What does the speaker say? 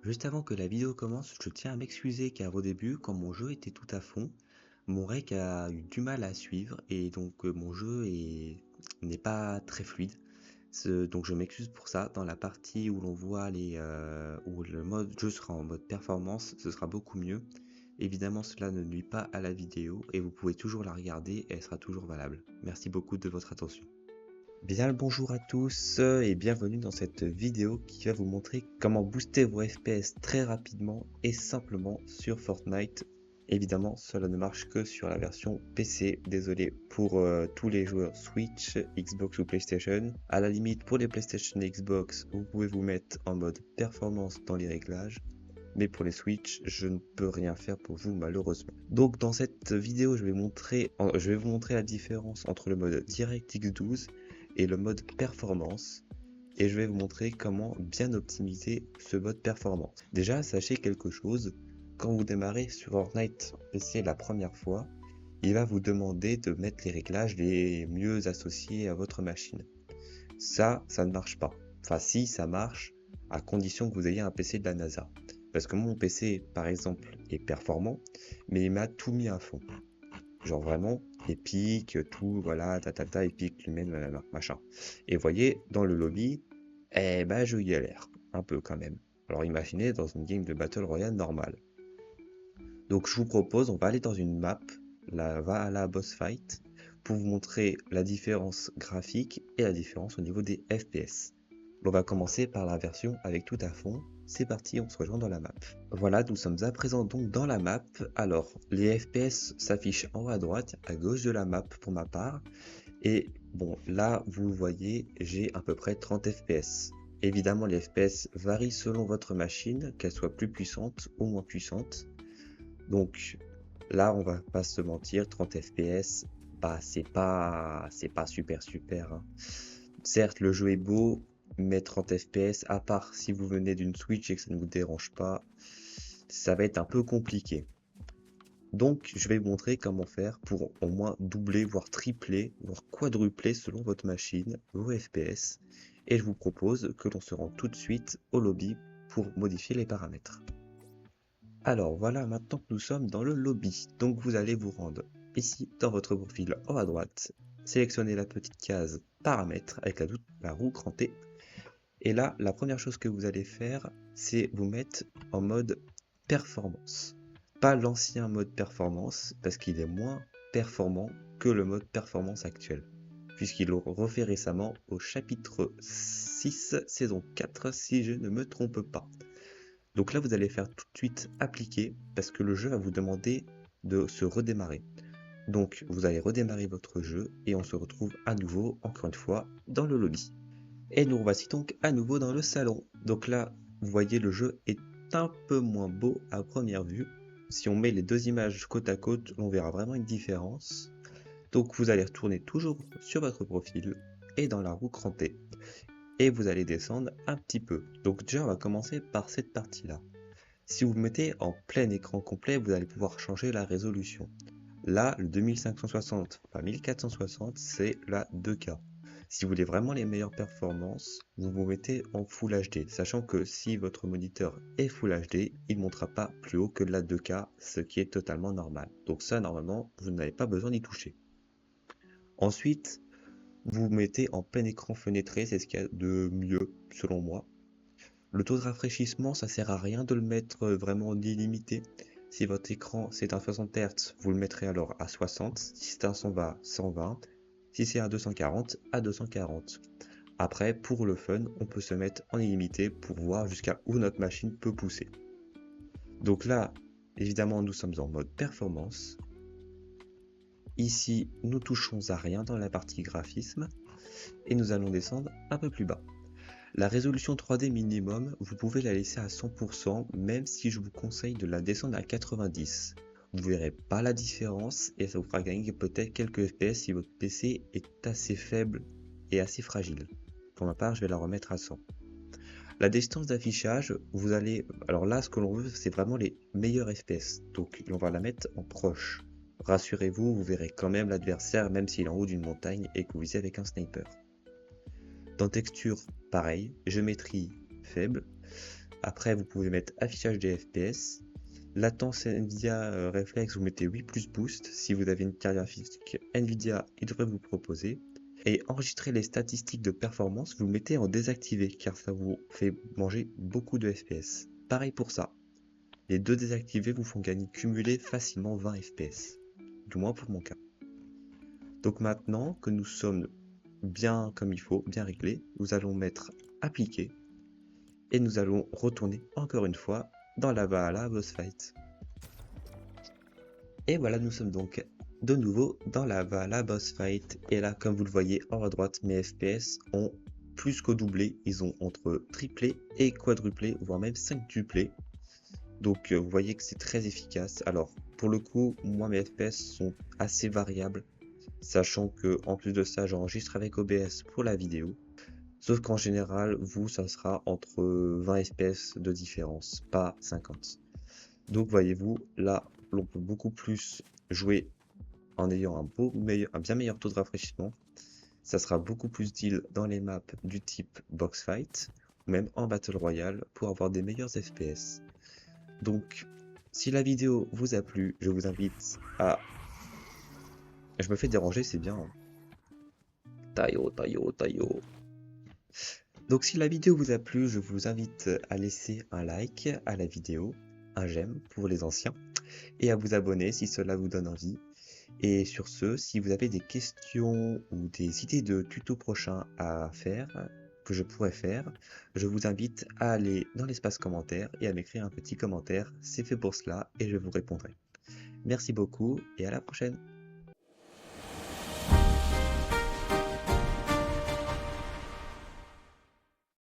Juste avant que la vidéo commence, je tiens à m'excuser car au début, quand mon jeu était tout à fond, mon rec a eu du mal à suivre et donc mon n'est pas très fluide. Donc je m'excuse pour ça. Dans la partie où l'on voit où le mode jeu sera en mode performance, ce sera beaucoup mieux. Évidemment, cela ne nuit pas à la vidéo et vous pouvez toujours la regarder et elle sera toujours valable. Merci beaucoup de votre attention. Bien le bonjour à tous et bienvenue dans cette vidéo qui va vous montrer comment booster vos FPS très rapidement et simplement sur Fortnite. Évidemment, cela ne marche que sur la version PC. Désolé pour tous les joueurs Switch, Xbox ou PlayStation. À la limite, pour les PlayStation et Xbox, vous pouvez vous mettre en mode performance dans les réglages. Mais pour les Switch, je ne peux rien faire pour vous malheureusement. Donc dans cette vidéo, je vais vous montrer la différence entre le mode DirectX 12 et le mode performance. Et je vais vous montrer comment bien optimiser ce mode performance. Déjà, sachez quelque chose, quand vous démarrez sur Fortnite PC la première fois, il va vous demander de mettre les réglages les mieux associés à votre machine. Ça ne marche pas. Enfin si, ça marche, à condition que vous ayez un PC de la NASA. Parce que mon PC, par exemple, est performant, mais il m'a tout mis à fond. Genre vraiment, épique, tout, voilà, épique, lumen, machin. Et vous voyez, dans le lobby, je galère. Un peu quand même. Alors imaginez dans une game de Battle Royale normale. Donc je vous propose, on va aller dans une map, va à la boss fight, pour vous montrer la différence graphique et la différence au niveau des FPS. On va commencer par la version avec tout à fond. C'est parti, on se rejoint dans la map. Voilà, nous sommes à présent donc dans la map. Alors, les FPS s'affichent en haut à droite, à gauche de la map pour ma part. Et bon, là, vous voyez, j'ai à peu près 30 FPS. Évidemment, les FPS varient selon votre machine, qu'elle soit plus puissante ou moins puissante. Donc là, on va pas se mentir, 30 FPS, c'est pas super hein. Certes, le jeu est beau, mais 30 FPS, à part si vous venez d'une Switch et que ça ne vous dérange pas, ça va être un peu compliqué. Donc, je vais vous montrer comment faire pour au moins doubler, voire tripler, voire quadrupler selon votre machine, vos FPS. Et je vous propose que l'on se rende tout de suite au lobby pour modifier les paramètres. Alors voilà, maintenant que nous sommes dans le lobby, donc vous allez vous rendre ici dans votre profil en haut à droite, sélectionnez la petite case paramètres avec la roue crantée, et là la première chose que vous allez faire, c'est vous mettre en mode performance. Pas l'ancien mode performance, parce qu'il est moins performant que le mode performance actuel, puisqu'ils l'ont refait récemment au chapitre 6, saison 4, si je ne me trompe pas. Donc là, vous allez faire tout de suite appliquer parce que le jeu va vous demander de se redémarrer. Donc vous allez redémarrer votre jeu et on se retrouve à nouveau, encore une fois, dans le lobby. Et nous voici donc à nouveau dans le salon. Donc là, vous voyez, le jeu est un peu moins beau à première vue. Si on met les deux images côte à côte, on verra vraiment une différence. Donc vous allez retourner toujours sur votre profil et dans la roue crantée. Et vous allez descendre un petit peu. Donc déjà, on va commencer par cette partie-là. Si vous vous mettez en plein écran complet, vous allez pouvoir changer la résolution. Là, le 2560, pas 1460, c'est la 2K. Si vous voulez vraiment les meilleures performances, vous vous mettez en Full HD, sachant que si votre moniteur est Full HD, il ne montera pas plus haut que de la 2K, ce qui est totalement normal. Donc ça, normalement, vous n'avez pas besoin d'y toucher. Ensuite, vous vous mettez en plein écran fenêtré, c'est ce qu'il y a de mieux, selon moi. Le taux de rafraîchissement, ça sert à rien de le mettre vraiment en illimité. Si votre écran c'est un 60 Hz, vous le mettrez alors à 60. Si c'est un 120, 120. Si c'est un 240, à 240. Après, pour le fun, on peut se mettre en illimité pour voir jusqu'à où notre machine peut pousser. Donc là, évidemment, nous sommes en mode performance. Ici, nous touchons à rien dans la partie graphisme et nous allons descendre un peu plus bas. La résolution 3D minimum, vous pouvez la laisser à 100%, même si je vous conseille de la descendre à 90. Vous verrez pas la différence et ça vous fera gagner peut-être quelques FPS si votre PC est assez faible et assez fragile. Pour ma part, je vais la remettre à 100. La distance d'affichage, alors là, ce que l'on veut, c'est vraiment les meilleurs FPS. Donc, on va la mettre en proche. Rassurez-vous, vous verrez quand même l'adversaire, même s'il est en haut d'une montagne et que vous visez avec un sniper. Dans texture, pareil, géométrie faible. Après, vous pouvez mettre affichage des FPS. Latence Nvidia Reflex, vous mettez 8 plus boost. Si vous avez une carte graphique Nvidia, il devrait vous proposer. Et enregistrer les statistiques de performance, vous le mettez en désactivé car ça vous fait manger beaucoup de FPS. Pareil pour ça. Les deux désactivés vous font gagner cumulé facilement 20 FPS. Du moins pour mon cas. Donc maintenant que nous sommes bien comme il faut, bien réglés, nous allons mettre appliquer. Et nous allons retourner encore une fois dans la Valhalla Boss Fight. Et voilà, nous sommes donc de nouveau dans la Valhalla Boss Fight. Et là, comme vous le voyez en haut à droite, mes FPS ont plus qu'au doublé. Ils ont entre triplé et quadruplé, voire même quintuplé. Donc vous voyez que c'est très efficace. Alors, pour le coup, moi mes FPS sont assez variables. Sachant que en plus de ça, j'enregistre avec OBS pour la vidéo. Sauf qu'en général, vous, ça sera entre 20 FPS de différence, pas 50. Donc voyez-vous, là, l'on peut beaucoup plus jouer en ayant un bien meilleur taux de rafraîchissement. Ça sera beaucoup plus deal dans les maps du type box fight, ou même en battle royale, pour avoir des meilleurs FPS. Donc, si la vidéo vous a plu, je vous invite à... Je me fais déranger, c'est bien. Hein. Tayo, tayo, tayo. Donc si la vidéo vous a plu, je vous invite à laisser un like à la vidéo, un j'aime pour les anciens, et à vous abonner si cela vous donne envie. Et sur ce, si vous avez des questions ou des idées de tutos prochains à faire, que je pourrais faire, je vous invite à aller dans l'espace commentaire et à m'écrire un petit commentaire, c'est fait pour cela et je vous répondrai. Merci beaucoup et à la prochaine!